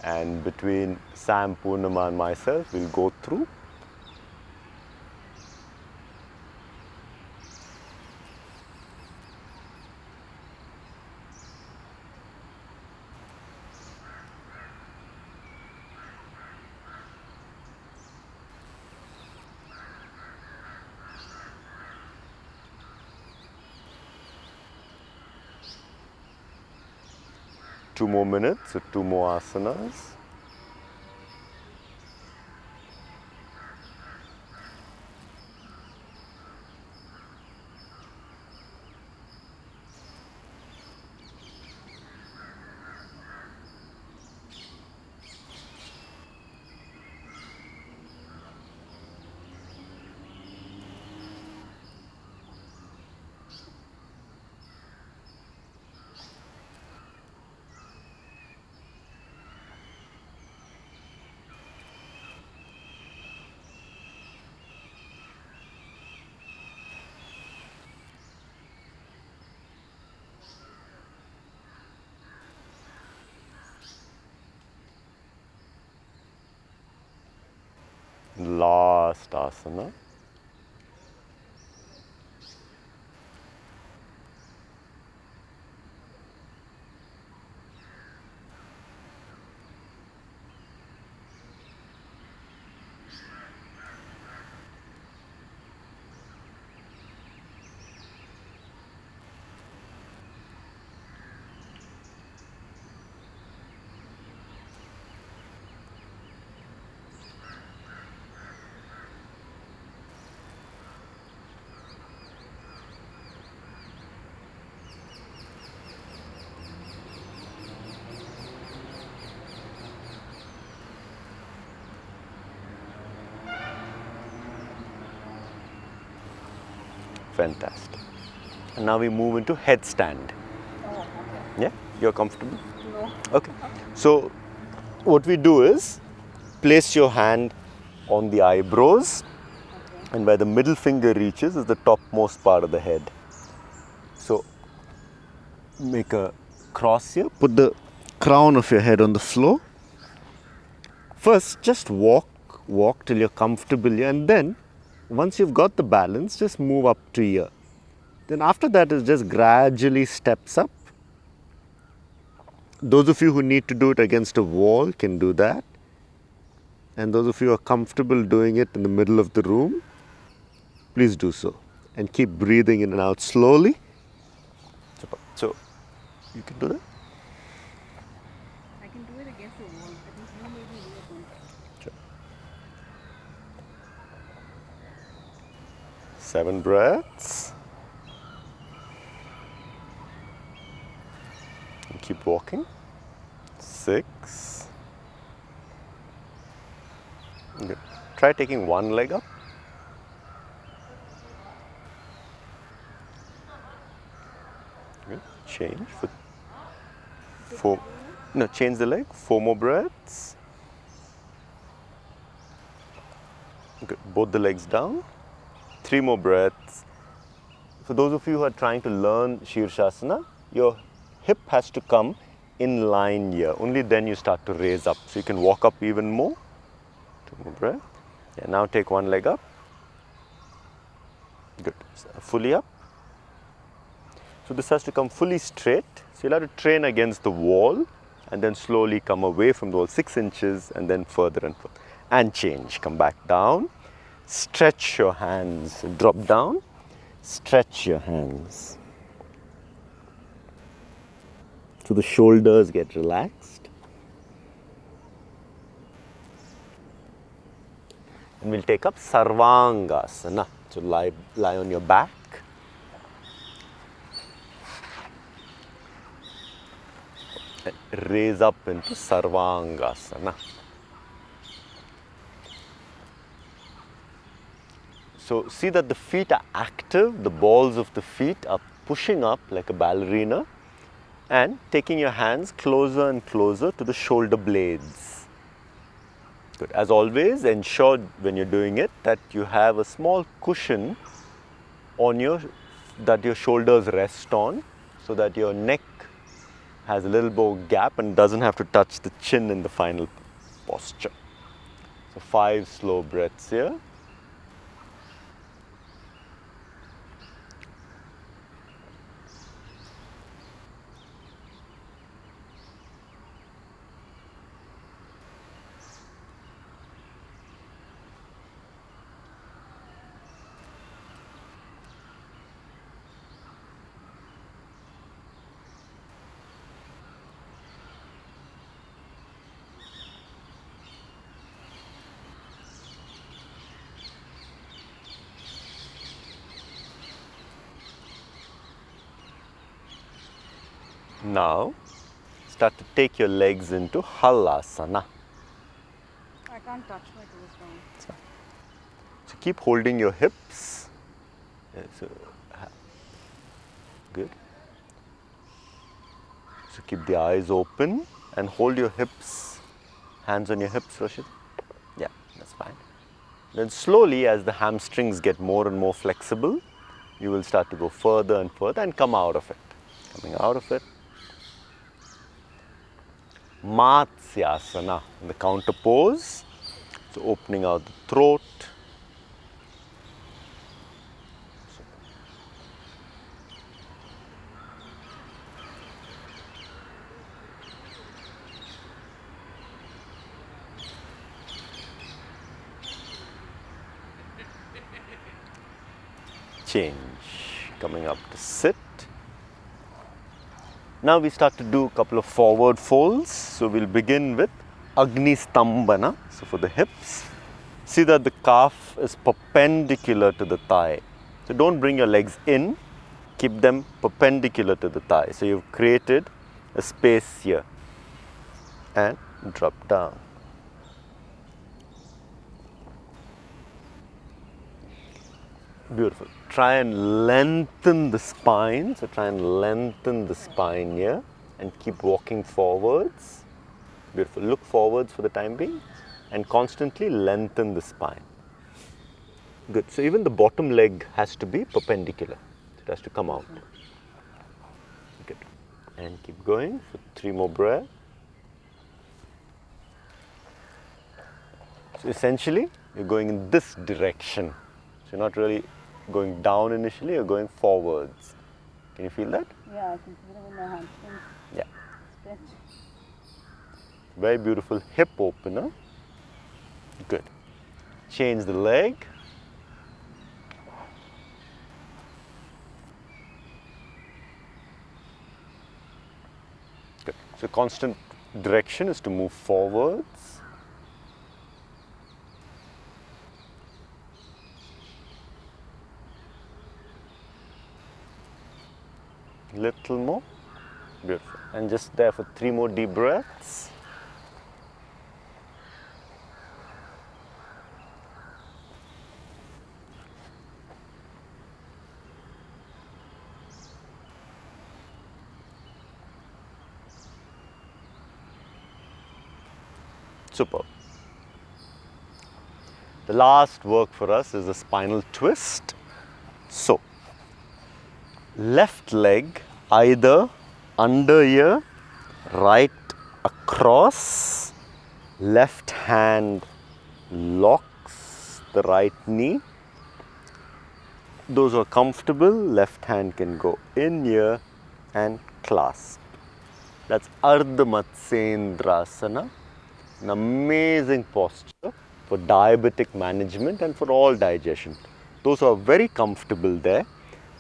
Speaker 1: And between Sam, Purnama and myself, we'll go through. Two more minutes, so 2 more asanas. Last asana. Fantastic. And now we move into headstand.
Speaker 2: Oh, okay.
Speaker 1: Yeah, you're comfortable?
Speaker 2: No.
Speaker 1: Okay. So what we do is place your hand on the eyebrows,
Speaker 2: Okay.
Speaker 1: and where the middle finger reaches is the topmost part of the head. So make a cross here, put the crown of your head on the floor. First, just walk till you're comfortable here, and then once you've got the balance, just move up to here. Then after that, it just gradually steps up. Those of you who need to do it against a wall can do that. And those of you who are comfortable doing it in the middle of the room, please do so. And keep breathing in and out slowly. So you can do that.
Speaker 2: I can do it against the wall. I think you maybe do it one.
Speaker 1: Sure. 7 breaths. And keep walking. 6. Good. Try taking one leg up. Good. Change for 4. No, change the leg. 4 more breaths. Good. Both the legs down. 3 more breaths. For those of you who are trying to learn Shirshasana, your hip has to come in line here. Only then you start to raise up. So you can walk up even more. 2 more breaths. Yeah, now take one leg up. Good. Fully up. So this has to come fully straight. So you'll have to train against the wall and then slowly come away from the wall 6 inches and then further and further. And change. Come back down. Stretch your hands. Drop down. Stretch your hands. So the shoulders get relaxed. And we'll take up Sarvangasana. So lie on your back. And raise up into Sarvangasana. So see that the feet are active, the balls of the feet are pushing up like a ballerina, and taking your hands closer and closer to the shoulder blades. Good. As always, ensure when you're doing it that you have a small cushion on that your shoulders rest on, so that your neck has a little more gap and doesn't have to touch the chin in the final posture. So 5 slow breaths here. Now, start to take your legs into Halasana.
Speaker 2: I can't touch my toes down.
Speaker 1: So keep holding your hips. Good. So keep the eyes open and hold your hips, hands on your hips, Rashid. Yeah, that's fine. Then slowly, as the hamstrings get more and more flexible, you will start to go further and further and come out of it. Coming out of it. Matsyasana, in the counter pose. So opening out the throat. Change. Coming up to sit. Now we start to do a couple of forward folds. So we'll begin with Agni Stambhana. So for the hips, see that the calf is perpendicular to the thigh. So don't bring your legs in, keep them perpendicular to the thigh. So you've created a space here and drop down. Beautiful. Try and lengthen the spine. So try and lengthen the spine here and keep walking forwards. Beautiful. Look forwards for the time being and constantly lengthen the spine. Good. So even the bottom leg has to be perpendicular. It has to come out. Good. And keep going for 3 more breaths. So essentially, you're going in this direction. So you're not really going down initially, you're going forwards. Can you feel that?
Speaker 2: Yeah, I can feel it in my hamstrings.
Speaker 1: Yeah.
Speaker 2: Stretch.
Speaker 1: Very beautiful hip opener. Good. Change the leg. Good. So constant direction is to move forwards. Little more. Beautiful. And just there for 3 more deep breaths. Superb. The last work for us is a spinal twist. So, left leg either under here, right across, left hand locks the right knee. Those who are comfortable, left hand can go in here and clasp. That's Ardha Matsyendrasana, an amazing posture for diabetic management and for all digestion. Those who are very comfortable there,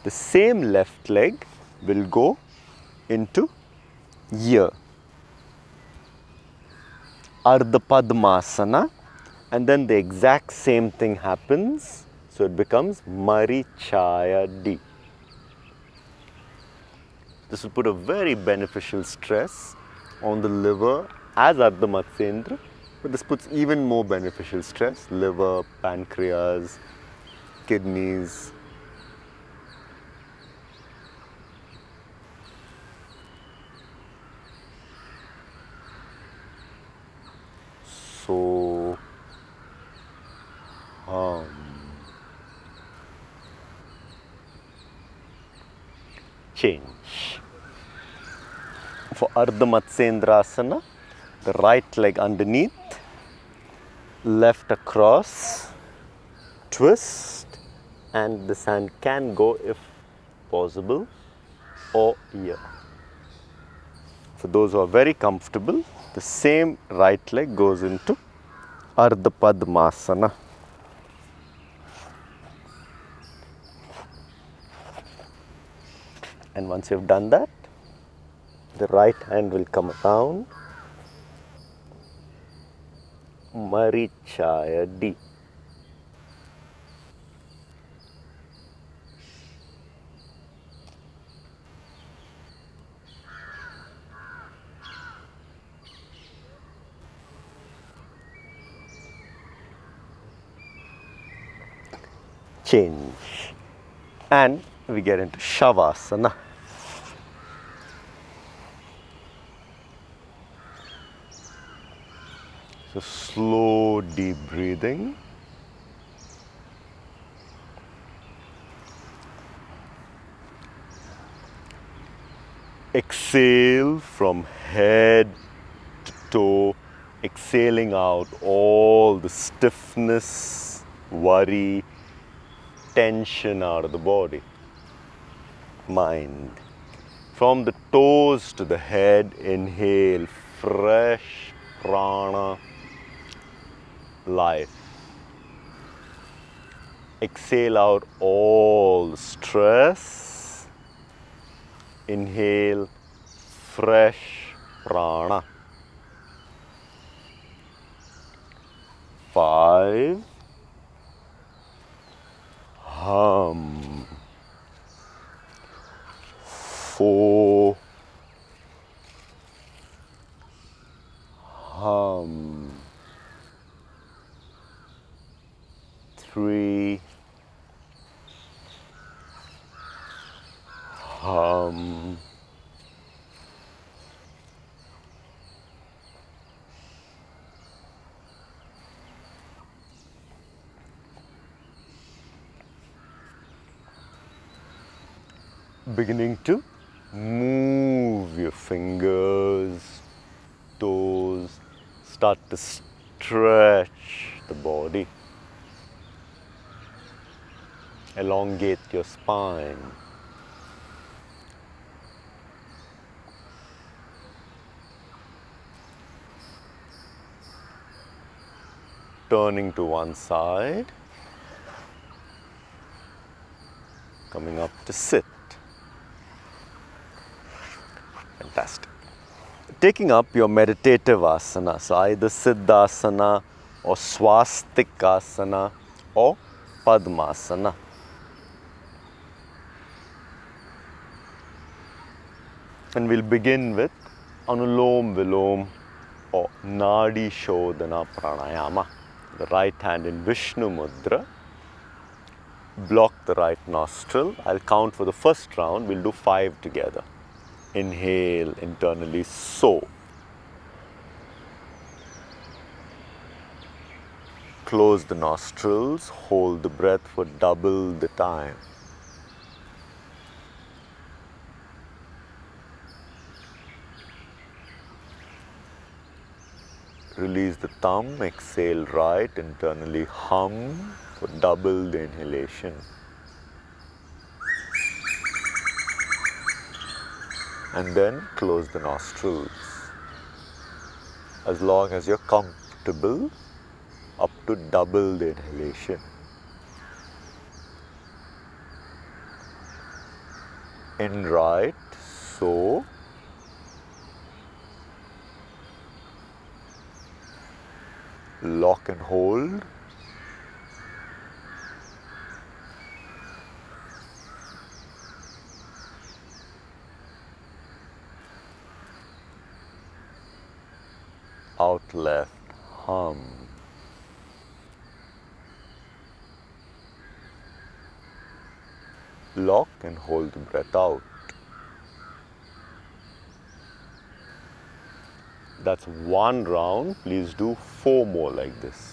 Speaker 1: the same left leg will go into here, Ardha Padmasana, and then the exact same thing happens. So it becomes Marichaya D. This will put a very beneficial stress on the liver as Ardha Matsyendra, but this puts even more beneficial stress, liver, pancreas, kidneys. So, change. For Ardha Matsyendrasana, the right leg underneath, left across, twist, and this hand can go if possible or here. For those who are very comfortable, the same right leg goes into Ardha Padmasana. And once you've done that, the right hand will come down, Marichaya D. Change. And we get into Shavasana. So slow, deep breathing. Exhale from head to toe exhaling out all the stiffness, worry, tension out of the body, mind. From the toes to the head, inhale fresh prana, life. Exhale out all the stress. Inhale fresh prana. 5. Hum. 4. Hum. 3. Hum. 4. Beginning to move your fingers, toes, start to stretch the body. Elongate your spine. Turning to one side. Coming up to sit. Fantastic. Taking up your meditative asanas, either Siddhasana or Swastikasana or Padmasana. And we'll begin with Anulom Vilom or Nadi Shodhana Pranayama. The right hand in Vishnu Mudra. Block the right nostril. I'll count for the first round. We'll do 5 together. Inhale internally, so. Close the nostrils, hold the breath for double the time. Release the thumb, exhale right, internally hum for double the inhalation. And then close the nostrils. As long as you're comfortable, up to double the inhalation. In right, so. Lock and hold. Out left, hum. Lock and hold the breath out. That's 1 round. Please do 4 more like this.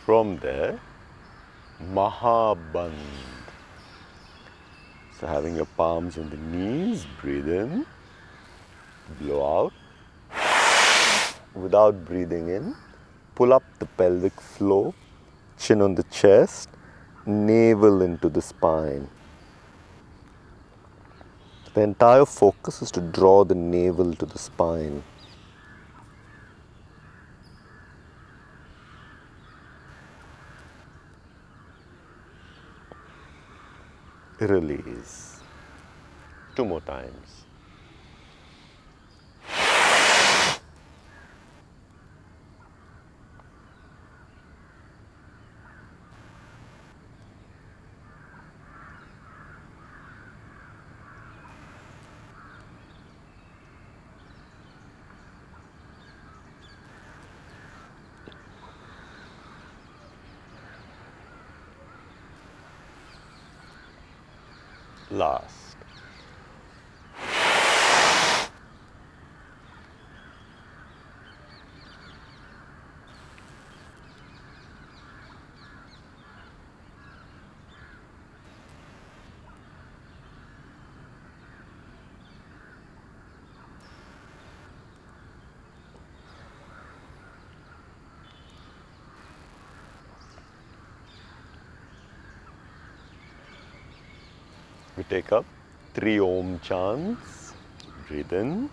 Speaker 1: From there, Mahaband. So having your palms on the knees, breathe in, blow out. Without breathing in, pull up the pelvic floor, chin on the chest, navel into the spine. The entire focus is to draw the navel to the spine. Release. 2 more times. Last. We take up 3 Om chants. Breathe in.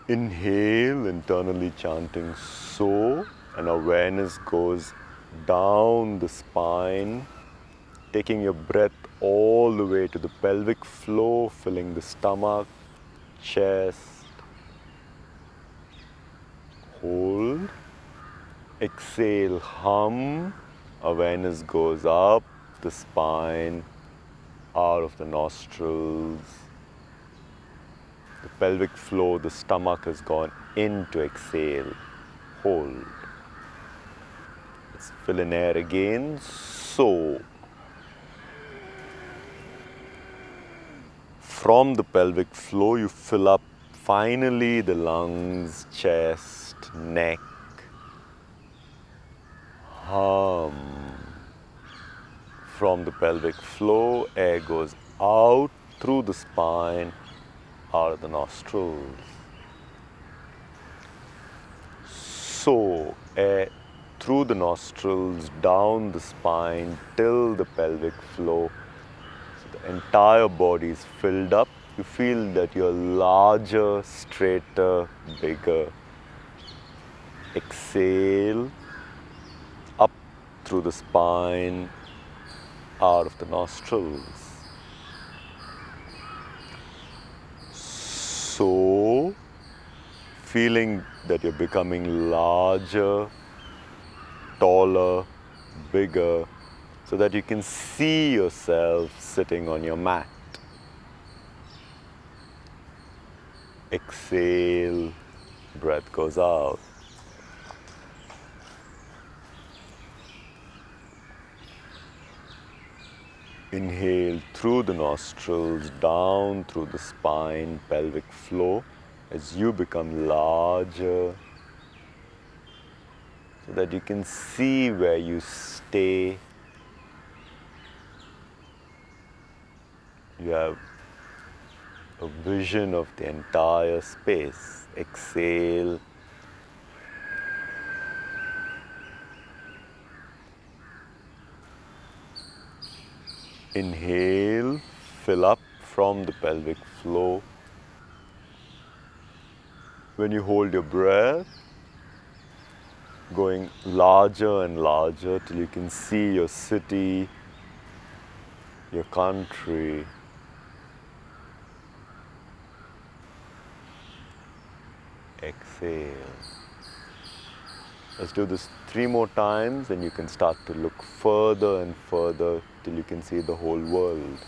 Speaker 1: Inhale, internally chanting so, and awareness goes down the spine, taking your breath all the way to the pelvic floor, filling the stomach, chest. Hold. Exhale, hum. Awareness goes up the spine, out of the nostrils. The pelvic floor, the stomach has gone in to exhale. Hold. Let's fill in air again. So, from the pelvic floor, you fill up finally the lungs, chest, neck. Hum. From the pelvic floor, air goes out through the spine, out of the nostrils. So, air through the nostrils, down the spine, till the pelvic floor. So the entire body is filled up. You feel that you're larger, straighter, bigger. Exhale, up through the spine, out of the nostrils. So, feeling that you're becoming larger, taller, bigger, so that you can see yourself sitting on your mat. Exhale, breath goes out. Inhale through the nostrils, down through the spine, pelvic floor, as you become larger. so that you can see where you stay. You have a vision of the entire space. Exhale. Inhale, fill up from the pelvic floor. When you hold your breath, going larger and larger till you can see your city, your country. Exhale. Let's do this 3 more times and you can start to look further and further till you can see the whole world.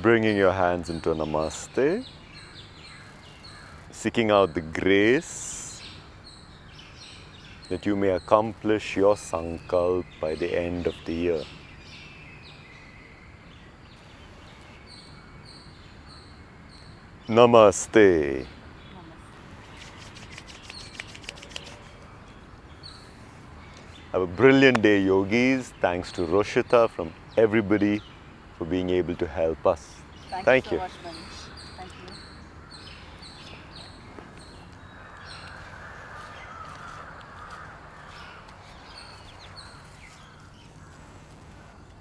Speaker 1: Bringing your hands into Namaste, seeking out the grace that you may accomplish your sankalp by the end of the year. Namaste. Have a brilliant day, yogis. Thanks to Roshita from everybody for being able to help us.
Speaker 2: Thank you so
Speaker 1: you.
Speaker 2: much, Manish.